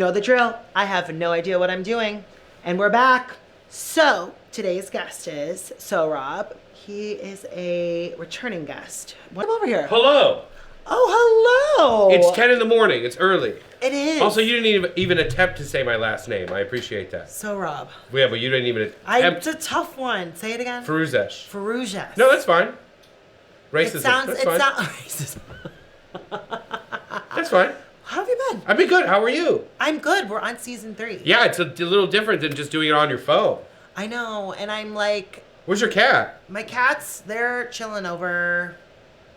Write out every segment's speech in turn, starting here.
Know the drill. I have no idea what I'm doing. And we're back. So, today's guest is Sohrab. He is a returning guest. Come over here. Hello. Oh, hello. It's 10 in the morning. It's early. It is. Also, you didn't even attempt to say my last name. I appreciate that. Sohrab. Yeah, but you didn't even attempt. It's a tough one. Say it again. Forouzesh. Forouzesh. No, that's fine. Racism. It sounds racist. That's fine. How have you been? I've been good. How are you? I'm good. We're on season 3. Yeah, it's a little different than just doing it on your phone. I know, and I'm like... Where's your cat? My cats, they're chilling over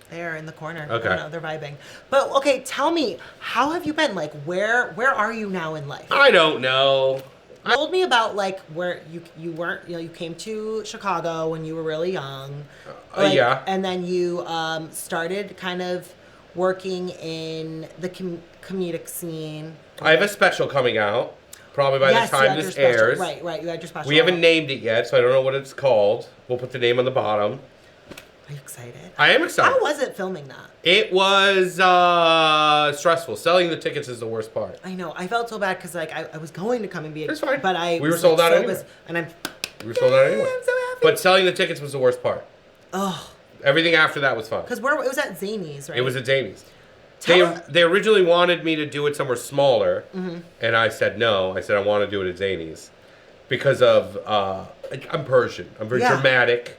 there in the corner. Okay. I don't know, they're vibing. But, okay, tell me, how have you been? Like, where are you now in life? I don't know. You told me about, like, where you weren't, you can to Chicago when you were really young. Like, Yeah. And then you started kind of working in the comedic scene. I have a special coming out. Probably by the time this airs. Right, you had your special. We haven't named it yet, so I don't know what it's called. We'll put the name on the bottom. Are you excited? I am excited. How was it filming that? It was stressful. Selling the tickets is the worst part. I know. I felt so bad because like I was going to come and be. It's fine. But we were sold out anyway. We were sold out anyway. I'm so happy. But selling the tickets was the worst part. Oh. Everything after that was fun. Because it was at Zanies, right? It was at Zanies. They originally wanted me to do it somewhere smaller, and I said no. I said I want to do it at Zanies because of I'm Persian. I'm very dramatic.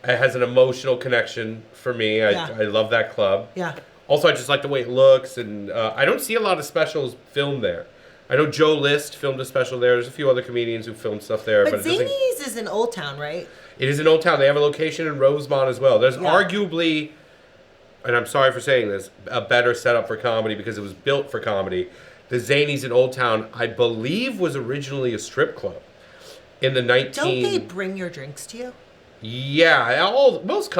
It has an emotional connection for me. I love that club. Yeah. Also, I just like the way it looks, and I don't see a lot of specials filmed there. I know Joe List filmed a special there. There's a few other comedians who filmed stuff there. But Zanies is in Old Town, right? It is in Old Town. They have a location in Rosemont as well. There's arguably, and I'm sorry for saying this, a better setup for comedy because it was built for comedy. The Zanies in Old Town, I believe, was originally a strip club in the 19... Don't they bring your drinks to you? Yeah, almost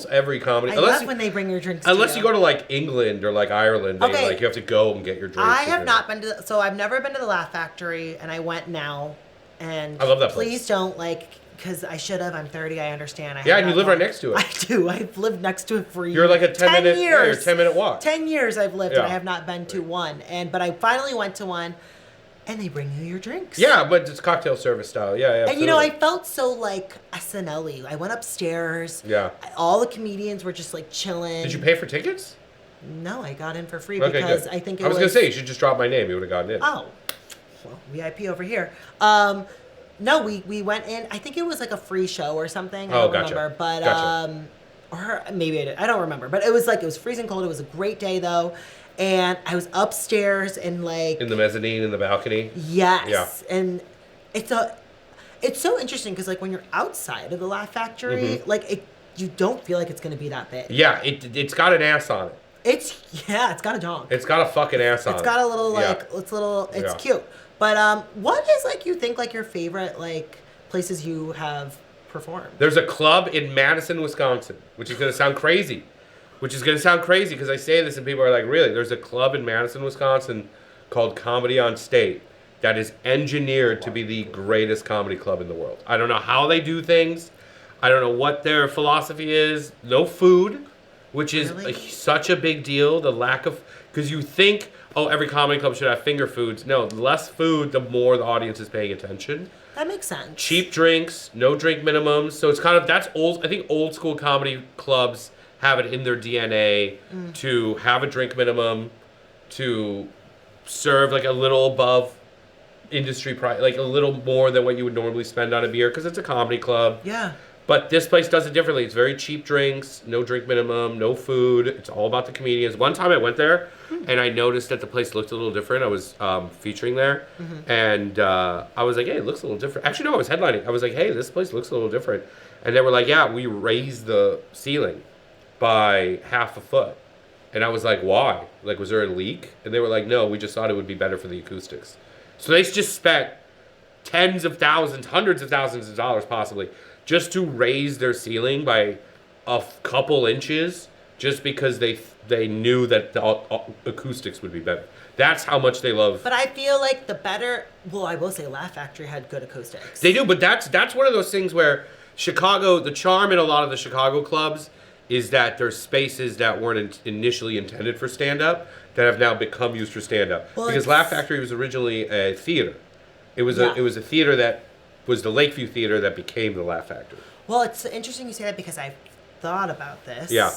every comedy. I love when they bring your drinks to you. Unless you go to like England or like Ireland, like you have to go and get your drinks. I have not been to, so I've never been to the Laugh Factory, and I went now, and I love that place. Please don't because I should have. I'm 30. I understand. And you live right next to it. I do. I've lived next to it for years. You're like a 10 minute. years. Yeah, you're a 10-minute walk. 10 years I've lived, and I have not been to one. But I finally went to one, and they bring you your drinks. Yeah, but it's cocktail service style. Yeah. And I felt so like SNL-y. I went upstairs. Yeah. All the comedians were just like chilling. Did you pay for tickets? No, I got in for free because good. I think I was gonna say you should just drop my name. You would have gotten in. Oh, well, VIP over here. No, we went in. I think it was like a free show or something. I don't remember, but or maybe I did. I don't remember. But it was freezing cold. It was a great day though, and I was upstairs and like in the mezzanine in the balcony. Yes, yeah. And it's so interesting because like when you're outside of the Laugh Factory, you don't feel like it's gonna be that big. Yeah, it's got an ass on it. It's got a dong. It's got a fucking ass on it. It's got a little it's cute. But what is like you think like your favorite like places you have performed? There's a club in Madison, Wisconsin, which is gonna sound crazy. Because I say this and people are like, really? There's a club in Madison, Wisconsin called Comedy on State that is engineered to be the greatest comedy club in the world. I don't know how they do things. I don't know what their philosophy is. No food, which is such a big deal. The lack of, because you think, every comedy club should have finger foods. No, the less food, the more the audience is paying attention. That makes sense. Cheap drinks, no drink minimums. So it's kind of, that's old. I think old school comedy clubs have it in their DNA to have a drink minimum, to serve like a little above industry price, like a little more than what you would normally spend on a beer because it's a comedy club. Yeah. But this place does it differently. It's very cheap drinks, no drink minimum, no food. It's all about the comedians. One time I went there and I noticed that the place looked a little different. I was featuring there and I was like, hey, it looks a little different. Actually, no, I was headlining. I was like, hey, this place looks a little different. And they were like, yeah, we raised the ceiling by half a foot. And I was like, why? Like, was there a leak? And they were like, no, we just thought it would be better for the acoustics. So they just spent tens of thousands, hundreds of thousands of dollars possibly just to raise their ceiling by a couple inches just because they knew that the acoustics would be better. That's how much they love. But I feel like I will say Laugh Factory had good acoustics. They do, but that's one of those things where Chicago, the charm in a lot of the Chicago clubs is that there's spaces that weren't initially intended for stand-up that have now become used for stand-up. Well, because Laugh Factory was originally a theater. It was a theater that was the Lakeview Theater that became the Laugh Factory. Well, it's interesting you say that because I've thought about this. Yeah.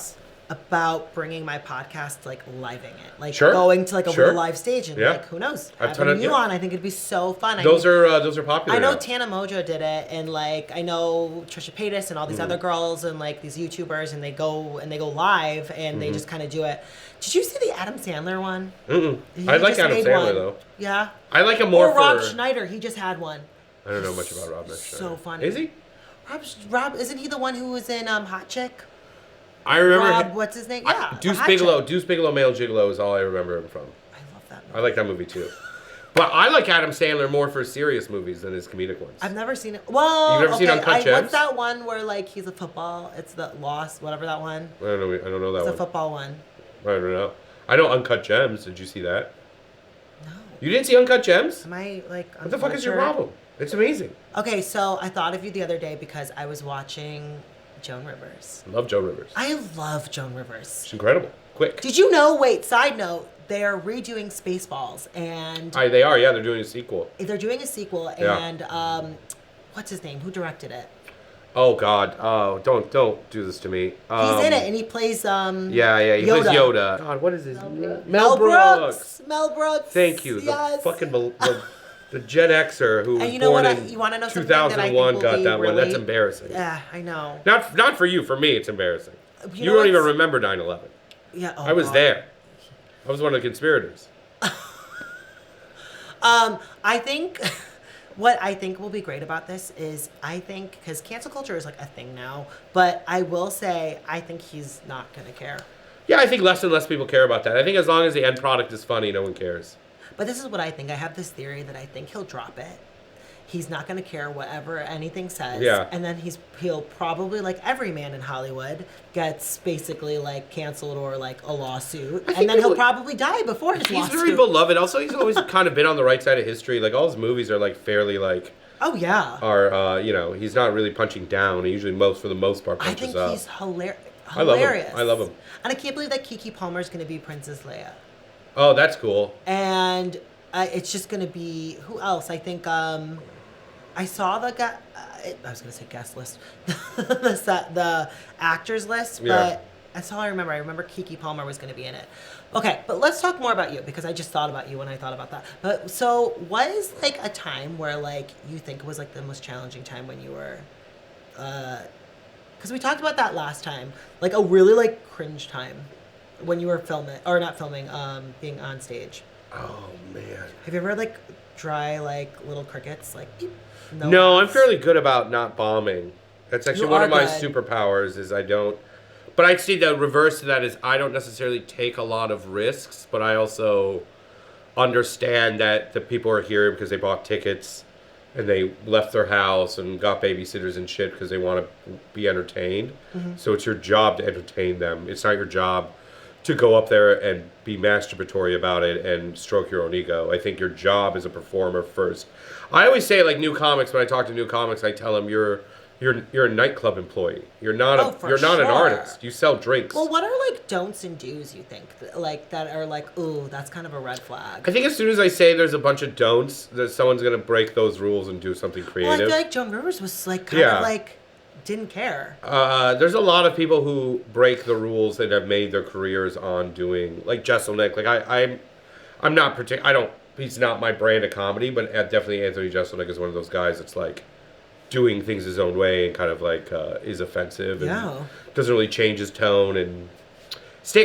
About bringing my podcast, like, living it. Like, Sure. going to, like, a real live stage. And, like, who knows? Having you on, I think it'd be so fun. Those are popular I know now. Tana Mojo did it, and, like, I know Trisha Paytas and all these other girls and, like, these YouTubers, and they go live, and they just kind of do it. Did you see the Adam Sandler one? I like Adam Sandler, though. Yeah? I like him more or Rob Schneider. He just had one. I don't know much about Rob Schneider. So funny. Is he? Rob, isn't he the one who was in Hot Chick? I remember. Rob, what's his name? Yeah. Deuce Bigelow, Male Gigolo is all I remember him from. I love that movie. I like that movie too. But I like Adam Sandler more for serious movies than his comedic ones. I've never seen it. Well, you've never seen Uncut Gems? What's that one where like he's a football? It's the Lost, whatever that one. I don't know that one. It's a football one. I don't know. I know Uncut Gems. Did you see that? No. You didn't see Uncut Gems? Am I like? What the fuck is your problem? It's amazing. Okay, so I thought of you the other day because I was watching Joan Rivers. I love Joan Rivers. I love Joan Rivers. She's incredible. Quick. Did you know? Wait, side note. They're redoing Spaceballs, and they are. Yeah, they're doing a sequel. They're doing a sequel, and what's his name? Who directed it? Oh God! Oh, don't do this to me. He's in it, and he plays. He Yoda. plays Yoda. God, what is his name? Mel Brooks. Mel Brooks. Thank you. Yes. The fucking the Gen Xer who was born in you wanna know 2001 got that one. That's embarrassing. Yeah, I know. Not for you. For me, it's embarrassing. You know don't even remember 9/11. Yeah. Oh, I was there. I was one of the conspirators. I think what I think will be great about this is because cancel culture is like a thing now, but I will say I think he's not gonna care. Yeah, I think less and less people care about that. I think as long as the end product is funny, no one cares. But this is what I think. I have this theory that I think he'll drop it. He's not going to care whatever anything says. Yeah. And then he'll probably, like every man in Hollywood, gets basically like canceled or like a lawsuit. And then he'll probably die before his lawsuit. He's very beloved. Also, he's always kind of been on the right side of history. Like all his movies are like fairly like. Oh yeah. Are he's not really punching down. He usually for the most part punches up. I think he's hilarious. I love him. And I can't believe that Keke Palmer is going to be Princess Leia. Oh, that's cool. And it's just going to be who else? I think I saw the guy. I was going to say guest list, the actors list, but that's all I remember. I remember Keke Palmer was going to be in it. Okay, but let's talk more about you because I just thought about you when I thought about that. But so, what is like a time where like you think was like the most challenging time when you were? Because we talked about that last time, like a really like cringe time when you were being on stage. Oh man. Have you ever like dry like little crickets like? Beep, no, I'm fairly good about not bombing. That's actually one of my superpowers. Is I don't. But I'd say the reverse to that is I don't necessarily take a lot of risks, but I also understand that the people are here because they bought tickets and they left their house and got babysitters and shit because they want to be entertained. Mm-hmm. So it's your job to entertain them. It's not your job to go up there and be masturbatory about it and stroke your own ego. I think your job as a performer first. I always say, like, new comics, when I talk to new comics, I tell them you're a nightclub employee. You're not an artist. You sell drinks. Well, what are like don'ts and do's you think like that are like, ooh, that's kind of a red flag? I think as soon as I say there's a bunch of don'ts, that someone's gonna break those rules and do something creative. Well, I feel like Joan Rivers was like kind of like didn't care. There's a lot of people who break the rules that have made their careers on doing like Jeselnik. Like I'm not I don't. He's not my brand of comedy, but definitely Anthony Jeselnik is one of those guys that's like doing things his own way and kind of like is offensive and doesn't really change his tone. And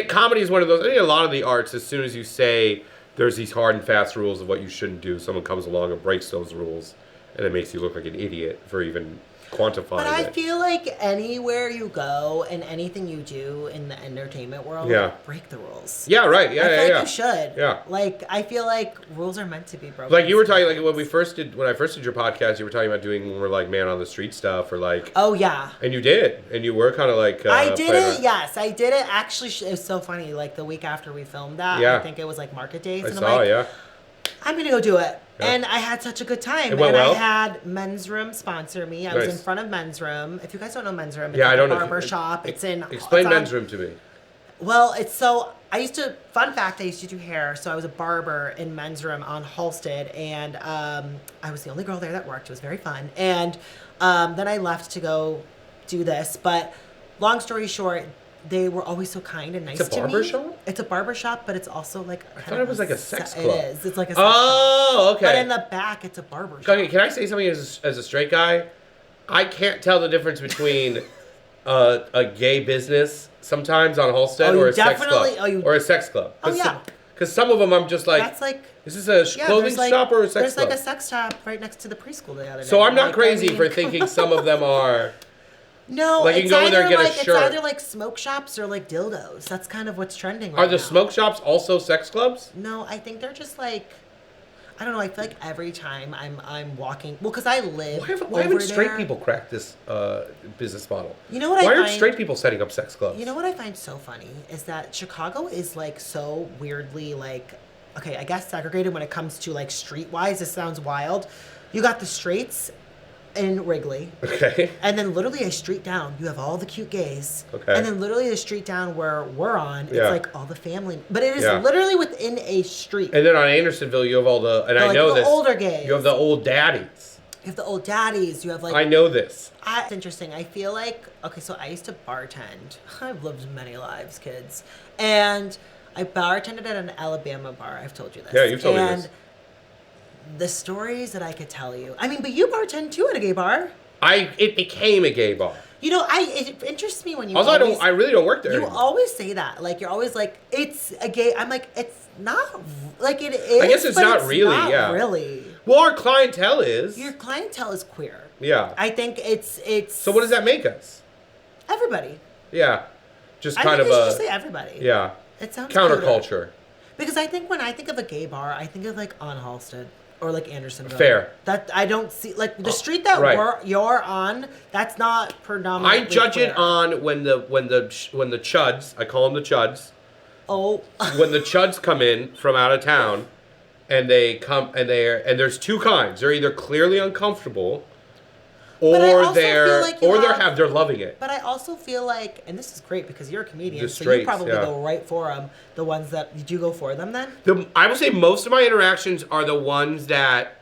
comedy is one of those. I think a lot of the arts, as soon as you say there's these hard and fast rules of what you shouldn't do, someone comes along and breaks those rules, and it makes you look like an idiot for even quantifying But I feel like anywhere you go and anything you do in the entertainment world, break the rules. Yeah, right. Yeah, I feel like you should. Yeah. Like, I feel like rules are meant to be broken. Like you were talking, like when I first did your podcast, you were talking about doing more like man on the street stuff or like. Oh yeah. And you did, and you were kind of like. I did it. Yes, I did it. Actually, it was so funny. Like the week after we filmed that, I think it was like market days. I'm like, I'm gonna go do it. Yeah. And I had such a good time. It went well? I had Men's Room sponsor me. I was in front of Men's Room. If you guys don't know Men's Room, it's I don't a barber shop. It's in. Explain Men's Room to me. Well, it's so fun fact, I used to do hair, so I was a barber in men's room on Halsted, and I was the only girl there that worked. It was very fun. And then I left to go do this, but long story short, they were always so kind and nice to me. It's a barber shop? It's a barber shop, but it's also like... I thought it was like a sex club. It is. It's like a sex shop. Oh, okay. But in the back, it's a barber shop. Okay, can I say something as a straight guy? I can't tell the difference between a gay business sometimes on Halsted or a sex club. Or a sex club. Oh, yeah. Because some of them I'm just like... That's like... Is this a clothing shop or a sex club? There's like a sex shop right next to the preschool the other day. So I'm not crazy for thinking some of them are... No, like you can go in there and get a shirt. It's either like smoke shops or like dildos. That's kind of what's trending right now. Are the smoke shops also sex clubs? No, I think they're just like... I don't know. I feel like every time I'm walking... Well, because I live Why haven't straight people cracked this business model? You know what Why aren't straight people setting up sex clubs? You know what I find so funny is that Chicago is like so weirdly like... Okay, I guess segregated when it comes to like streetwise. This sounds wild. You got the straights in Wrigley. Okay. And then literally a street down, you have all the cute gays. Okay. And then literally the street down where we're on, it's like all the family. But it is literally within a street. And then on Andersonville, you have all the... And I know this. Older gays. You have the old daddies. You have the old daddies. You have like... I know this. It's interesting. I feel like... Okay, so I used to bartend. I've lived many lives, kids. And I bartended at an Alabama bar. I've told you this. Yeah, you've told me this. The stories that I could tell you. I mean, but you bartend too at a gay bar. It became a gay bar. You know, it interests me when you. Also, I really don't work there. You always say that, like you're always like, it's a gay. I'm like, it's not like it is. I guess it's not really. Not really. Well, our clientele is. Your clientele is queer. Yeah. I think it's. So what does that make us? Everybody. Yeah, just I kind think of they should just say everybody. Yeah. It sounds counterculture. Cuter. Because I think when I think of a gay bar, I think of like on Halsted. Or like Andersonville. Fair. That I don't see like the street that you're on. That's not predominantly. I judge queer. it on when the chuds. I call them the chuds. Oh. When the chuds come in from out of town, and they come and there's two kinds. They're either clearly uncomfortable, or they're loving it. But I also feel like, and this is great because you're a comedian, the so straights, you probably go right for them. The ones that did you go for them then? I would say most of my interactions are the ones that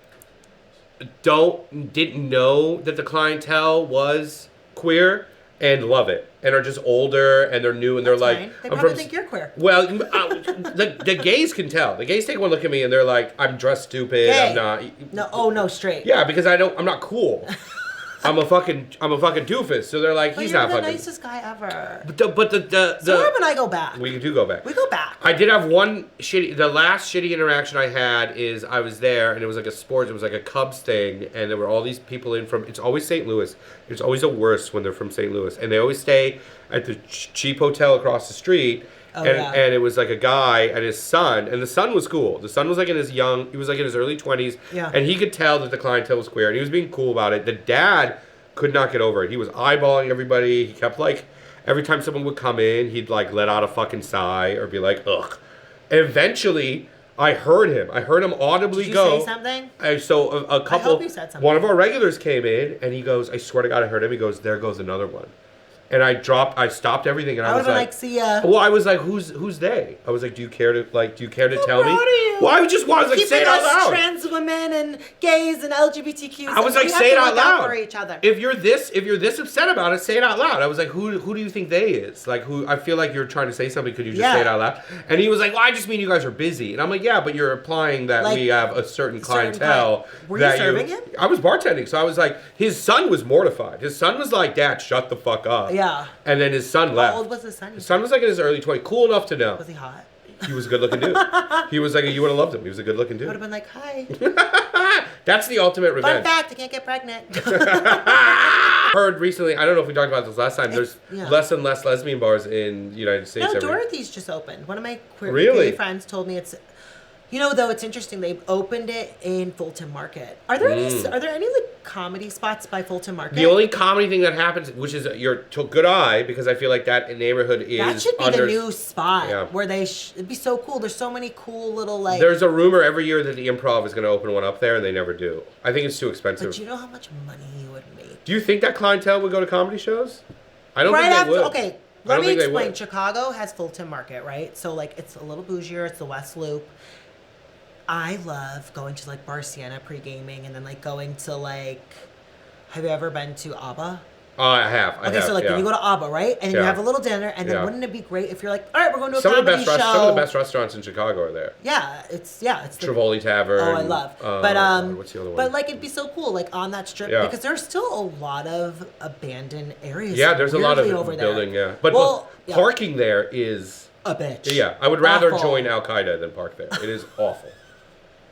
didn't know that the clientele was queer and love it and are just older and they're new and they're like, fine. They probably think you're queer. Well, the gays can tell. The gays take one look at me and they're like, I'm dressed stupid. Gay. I'm not. No, straight. Yeah, because I'm not cool. I'm a fucking doofus. So they're like, he's not fucking. You're the nicest guy ever. But the Sohrab and I go back. We do go back. We go back. I did have the last shitty interaction I had is I was there and it was like it was like a Cubs thing and there were all these people in from, it's always St. Louis. It's always the worst when they're from St. Louis. And they always stay at the cheap hotel across the street. And it was like a guy and his son, and the son was cool. The son was like in his early 20s, and he could tell that the clientele was queer, and he was being cool about it. The dad could not get over it. He was eyeballing everybody. He kept like, every time someone would come in, he'd like let out a fucking sigh or be like, ugh. And eventually, I heard him audibly go. Did you say something? A couple, I hope you said something. One of our regulars came in, and he goes, I swear to God, I heard him. He goes, there goes another one. And I stopped everything, and I was like, see ya. Well, I was like, who's they? I was like, do you care to tell me? Well, I was like, say it out loud. Trans women and gays and LGBTQs. I was like, say it out loud. For each other. If you're this upset about it, say it out loud. I was like, who do you think they is? Like, who? I feel like you're trying to say something. Could you just say it out loud? And he was like, well, I just mean you guys are busy. And I'm like, yeah, but you're implying that we have a certain clientele. Were you serving him? I was bartending, so I was like, his son was mortified. His son was like, Dad, shut the fuck up. Yeah. And then his son left. How old was his son? His son was like in his early 20s. Cool enough to know. Was he hot? He was a good looking dude. He was like, you would have loved him. He was a good looking dude. I would have been like, hi. That's the ultimate revenge. Fun fact, I can't get pregnant. Heard recently, I don't know if we talked about this last time, there's less and less lesbian bars in the United States. No, Dorothy's just opened. One of my queer gay friends told me it's... You know, though, it's interesting. They've opened it in Fulton Market. Are there any like comedy spots by Fulton Market? The only comedy thing that happens, which is your good eye, because I feel like that neighborhood is that should be the new spot where it'd be so cool. There's so many cool little like. There's a rumor every year that the Improv is going to open one up there, and they never do. I think it's too expensive. But you know how much money you would make. Do you think that clientele would go to comedy shows? I don't think they would. Okay. Let me explain. Chicago has Fulton Market, right? So, like, it's a little bougier. It's the West Loop. I love going to, like, Bar Siena pre-gaming and then, like, going to, like... Have you ever been to ABBA? I have. Okay, so, like, then you go to ABBA, right? And then you have a little dinner, and then wouldn't it be great if you're like, all right, we're going to a comedy show. Some of the best restaurants in Chicago are there. Yeah, it's Trivoli Tavern. Oh, I love. What's the other one? But, like, it'd be so cool, like, on that strip, because there's still a lot of abandoned areas. Yeah, there's a lot of over building, there. But parking there is... a bitch. Yeah, I would rather join Al-Qaeda than park there. It is awful.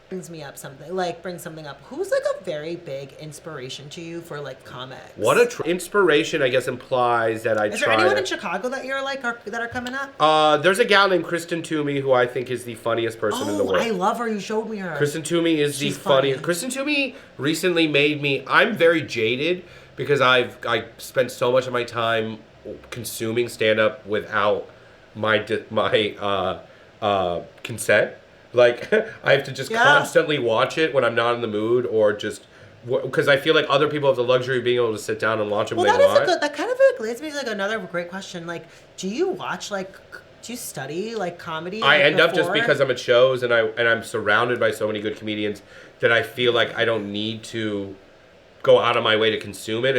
Brings something up. Who's like a very big inspiration to you for like comics? What inspiration, I guess, implies that I try. Is there anyone in Chicago that you're like that are coming up? There's a gal named Kristen Toomey who I think is the funniest person in the world. I love her. You showed me her. Kristen Toomey is the funniest. Kristen Toomey recently made me. I'm very jaded because I spent so much of my time consuming stand-up without my consent. Like, I have to just constantly watch it when I'm not in the mood, or just because I feel like other people have the luxury of being able to sit down and watch them when they want. That kind of leads me to like another great question. Like, do you study like comedy? I end up just because I'm at shows and I'm surrounded by so many good comedians that I feel like I don't need to go out of my way to consume it.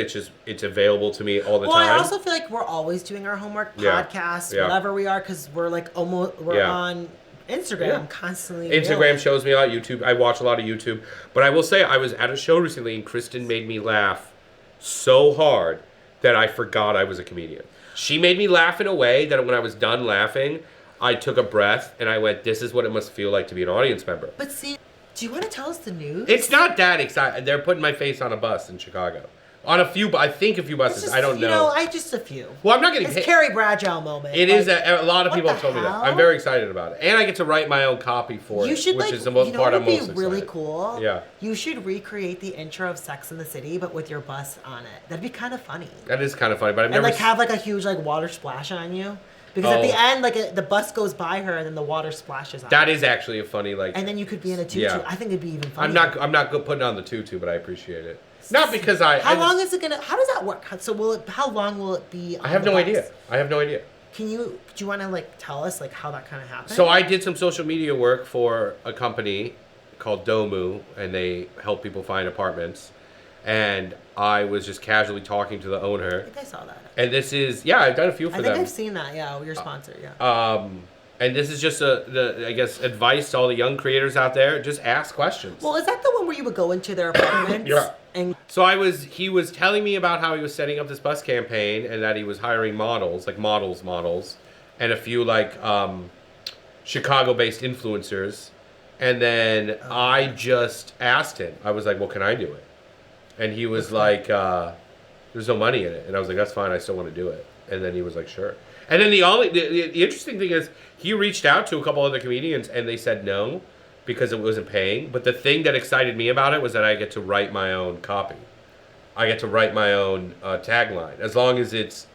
It's available to me all the time. Well, I also feel like we're always doing our homework, podcasts, whatever we are, because we're like we're on Instagram constantly. Instagram shows me a lot. YouTube. I watch a lot of YouTube. But I will say, I was at a show recently and Kristen made me laugh so hard that I forgot I was a comedian. She made me laugh in a way that when I was done laughing, I took a breath and I went, this is what it must feel like to be an audience member. But see, do you want to tell us the news? It's not that exciting. They're putting my face on a bus in Chicago. On a few buses. Just, I don't know. Just a few. Well, I'm not getting paid. It's Carrie Bradshaw moment. It is. A lot of people have told me that. I'm very excited about it. And I get to write my own copy for it, which is the most part I'm most excited. Would be really cool? Yeah. You should recreate the intro of Sex and the City, but with your bus on it. That'd be kind of funny. That is kind of funny, but I've never... And, have, like, a huge, like, water splash on you. Because at the end, like, the bus goes by her, and then the water splashes on her. That is actually a funny, like... And then you could be in a tutu. Yeah. I think it'd be even funnier. I'm not putting on the tutu, but I appreciate it. Not because How long is it gonna? How does that work? So how long will it be? I have no idea. Do you want to like tell us like how that kind of happened? So I did some social media work for a company called Domu, and they help people find apartments. And I was just casually talking to the owner. I think I saw that. And this is I've done a few for them. I think I've seen that. Yeah, your sponsor. Yeah. And this is just I guess advice to all the young creators out there. Just ask questions. Well, is that the one where you would go into their apartments? Yeah. So he was telling me about how he was setting up this bus campaign and that he was hiring models, like models, and a few like Chicago-based influencers. And then I just asked him. I was like, "Well, can I do it?" And he was like, "There's no money in it." And I was like, "That's fine. I still want to do it." And then he was like, "Sure." And then the interesting thing is he reached out to a couple other comedians and they said no because it wasn't paying. But the thing that excited me about it was that I get to write my own copy. I get to write my own tagline as long as it's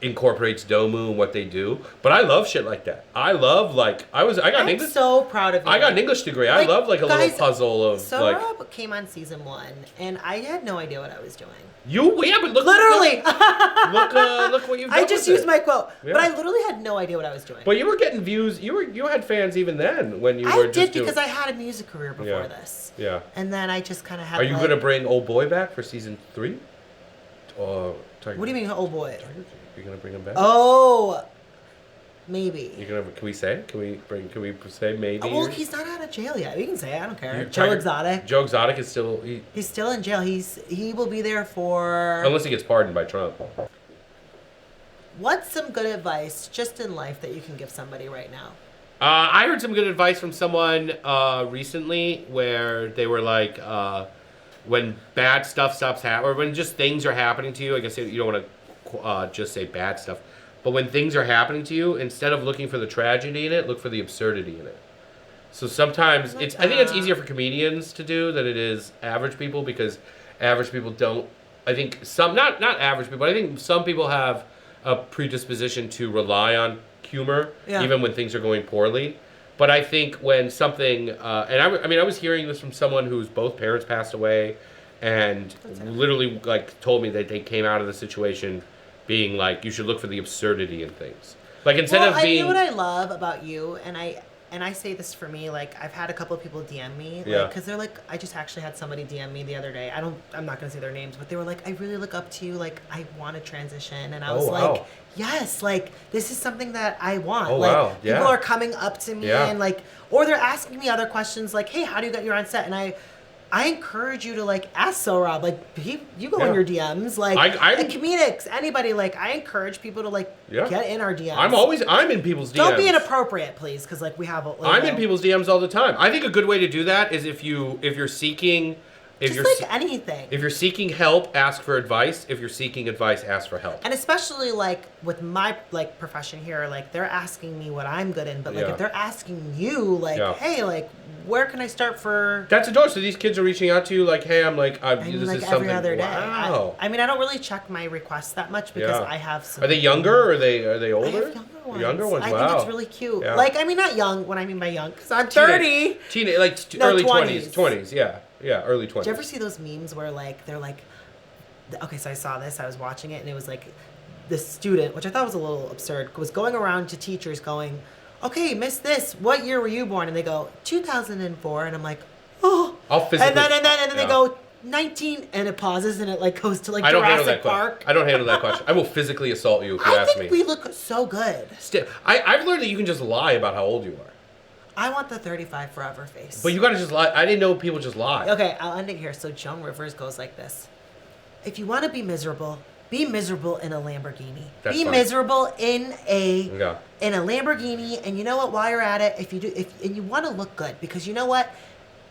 incorporates Domu and what they do. But I love shit like that. I love I'm so proud of you. I got an English degree. I love like a little puzzle of Sohrab came on season 1 and I had no idea what I was doing. But look literally. Look what you've done. I just used my quote, but I literally had no idea what I was doing. But you were getting views. You had fans even then when you were just I did because I had a music career before this. Yeah. And then I just kind of had. Are you going to bring Old Boy back for season 3? What do you mean, Old Boy? You're going to bring him back? Oh. Maybe. Can we say? Can we say maybe? Oh, well, he's not out of jail yet. We can say it. I don't care. Joe Exotic. Joe Exotic is still. He's still in jail. He will be there for. Unless he gets pardoned by Trump. What's some good advice just in life that you can give somebody right now? I heard some good advice from someone recently where they were like, when bad stuff stops happening, or when just things are happening to you. I guess you don't want to just say bad stuff. But when things are happening to you, instead of looking for the tragedy in it, look for the absurdity in it. So sometimes I think it's easier for comedians to do than it is average people, because average people don't. I think not average people, but I think some people have a predisposition to rely on humor even when things are going poorly. But I think when something and I was hearing this from someone whose both parents passed away, and literally like told me that they came out of the situation being like, you should look for the absurdity in things. Like, instead of being... You know what I love about you, and I say this for me, like, I've had a couple of people DM me, like, because they're like, I just actually had somebody DM me the other day. I'm not going to say their names, but they were like, I really look up to you, like, I want to transition. And I was like, yes, like, this is something that I want. People are coming up to me and, like, or they're asking me other questions, like, hey, how do you get your on set? And I encourage you to, like, ask Sohrab, like, you go in your DMs, like, the comedics, anybody, like, I encourage people to, like, get in our DMs. I'm in people's DMs. Don't be inappropriate, please, because, like, we have a... I'm in people's DMs all the time. I think a good way to do that is if you're seeking... anything. If you're seeking help, ask for advice. If you're seeking advice, ask for help. And especially, like, with my, like, profession here, like, they're asking me what I'm good in, but, like, if they're asking you, like, hey, like, where can I start for... That's adorable. So these kids are reaching out to you like, hey, this is every something... other day. Wow. I mean, I don't really check my requests that much because I have some... Are they younger or are they older? I have Younger ones, I wow. think it's really cute. Yeah. Like, I mean, not young, what I mean by young, because I'm 30. Early 20s, yeah. Yeah, early 20s. Did you ever see those memes where, like, they're like... Okay, so I saw this, I was watching it, and it was like... This student, which I thought was a little absurd, was going around to teachers going... Okay, miss this. What year were you born? And they go 2004, and I'm like, oh. I'll physically. And then they go 19, and it pauses, and it like goes to like Jurassic Park. I don't handle that question. I will physically assault you if you ask me. I think we look so good. I've learned that you can just lie about how old you are. I want the 35 forever face. But you gotta just lie. I didn't know people just lie. Okay, I'll end it here. So Joan Rivers goes like this: if you want to be miserable in a Lamborghini. Be miserable in a Lamborghini, and you know what? While you're at it, and you want to look good, because you know what?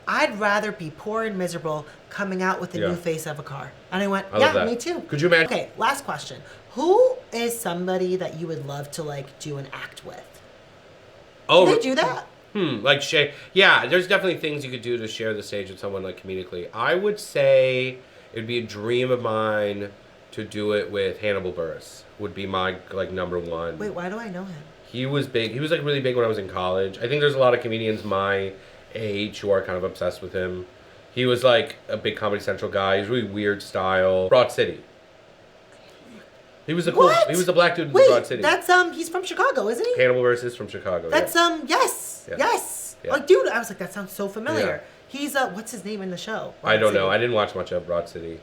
I'd rather be poor and miserable coming out with the new face of a car. And I went, me too. Could you imagine? Okay, last question. Who is somebody that you would love to like do an act with? Oh, do they do that? Like share. Yeah, there's definitely things you could do to share the stage with someone like comedically. I would say it'd be a dream of mine to do it with Hannibal Buress. Would be my like number one. Wait, why do I know him? He was big. He was like really big when I was in college. I think there's a lot of comedians my age who are kind of obsessed with him. He was like a big Comedy Central guy. He's really weird style. Broad City. He was the cool. He was the black dude in Broad City. That's he's from Chicago, isn't he? Hannibal Buress is from Chicago. That's yes. Yeah. Like, dude, I was like, that sounds so familiar. Yeah. He's what's his name in the show? I don't know. I didn't watch much of Broad City.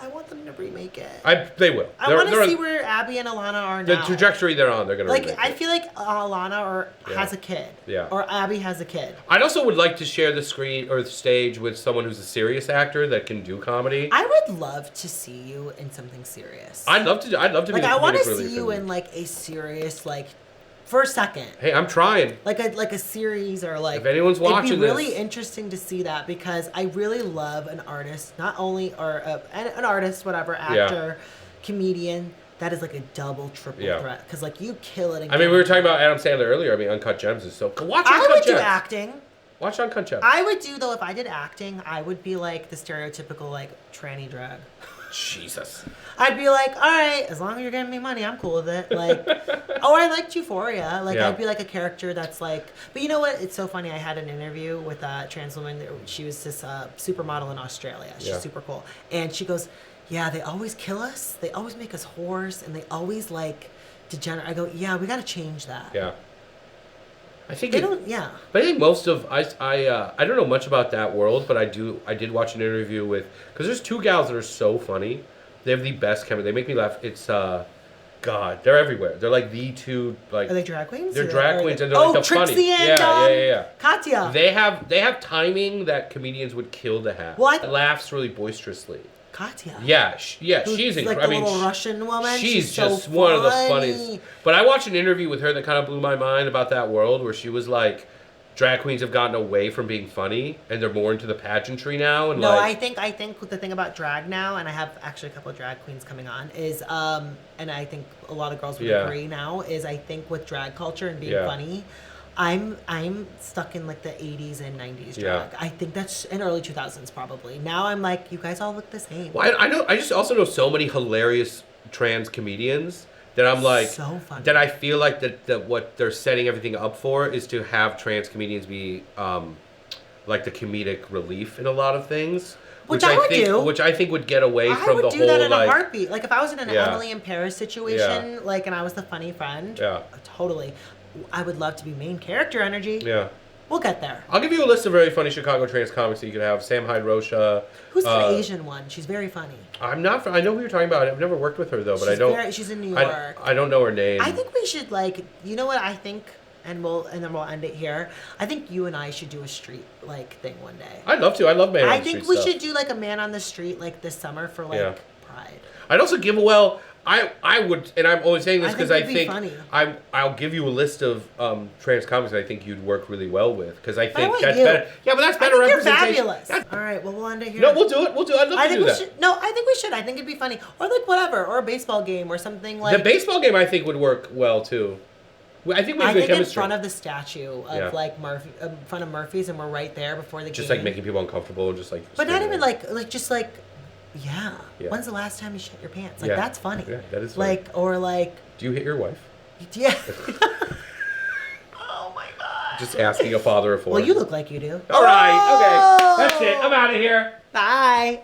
I want them to remake it. They will. I want to see where Abby and Alana are now. The trajectory they're on, they're going to remake it. I feel like Alana has a kid. Yeah. Or Abby has a kid. I'd also would like to share the screen or the stage with someone who's a serious actor that can do comedy. I would love to see you in something serious. I'd love to be like, I want to see you in like a serious for a second. Hey, I'm trying. Like a series or like... If anyone's watching it'd be really interesting to see that, because I really love an artist, not only, or an artist, whatever, actor, comedian, that is like a double, triple threat. Because like you kill it. I mean, we were talking about Adam Sandler earlier. I mean, Uncut Gems is so... Watch Uncut Gems. I would do acting. Watch Uncut Gems. I would do, though, if I did acting, I would be like the stereotypical like tranny drag. Jesus. I'd be like, all right, as long as you're giving me money, I'm cool with it. Like, I liked Euphoria. Like, I'd be like a character that's like, but you know what? It's so funny. I had an interview with a trans woman. She was this supermodel in Australia. She's super cool. And she goes, yeah, they always kill us. They always make us whores. And they always like degenerate. I go, yeah, we got to change that. Yeah. I think But I think most of I don't know much about that world, but I did watch an interview with, because there's two gals that are so funny. They have the best chemistry. They make me laugh. It's God, they're everywhere. They're like the two like. Are they drag queens? They're drag queens, and they're like the Trixie funny. and Katya. They have timing that comedians would kill to have. What? Laughs really boisterously. Katya. Yeah, she's incredible. Like the little Russian woman. She's just so one of the funniest. But I watched an interview with her that kind of blew my mind about that world, where she was like, drag queens have gotten away from being funny, and they're more into the pageantry now. And I think the thing about drag now, and I have actually a couple of drag queens coming on, is and I think a lot of girls would agree now, is I think with drag culture and being funny, I'm stuck in like the 80s and 90s drag. I think that's in early 2000s probably. Now I'm like, you guys all look the same. Well, I know. I just also know so many hilarious trans comedians that I'm like, so funny. That I feel like that what they're setting everything up for is to have trans comedians be like the comedic relief in a lot of things. Which I would think, do. Which I think would get away from the whole, I would do that in a heartbeat. Like, if I was in an Yeah. Emily in Paris situation, like, and I was the funny friend, totally. I would love to be main character energy. Yeah. We'll get there. I'll give you a list of very funny Chicago trans comics that you could have. Sam Hyde Rocha. Who's the Asian one? She's very funny. I know who you're talking about. I've never worked with her, though, but I don't... she's in New York. I don't know her name. I think we should, like, you know what I think? And then we'll end it here. I think you and I should do a street like thing one day. I'd love to. I love man on the street I think we should do like a man on the street like this summer for like Pride. I'd also give I would, and I'm only saying this because I think I'll give you a list of trans comics that I think you'd work really well with because I think that's better. Yeah, but that's better representation. You're fabulous. All right, well we'll end it here. No, we'll do it. I'd love to do that. No, I think we should. I think it'd be funny, or like whatever, or a baseball game or something like. The baseball game I think would work well too. I think we have good chemistry. In front of the statue of like Murphy, in front of Murphy's, and we're right there before the game. Just like making people uncomfortable, just like. But not even like just like, yeah. When's the last time you shit your pants? Like that's funny. Yeah, that is funny. Like or like. Do you hit your wife? Yeah. Oh my god. Just asking a father of four. Well, you look like you do. All right. Okay. That's it. I'm out of here. Bye.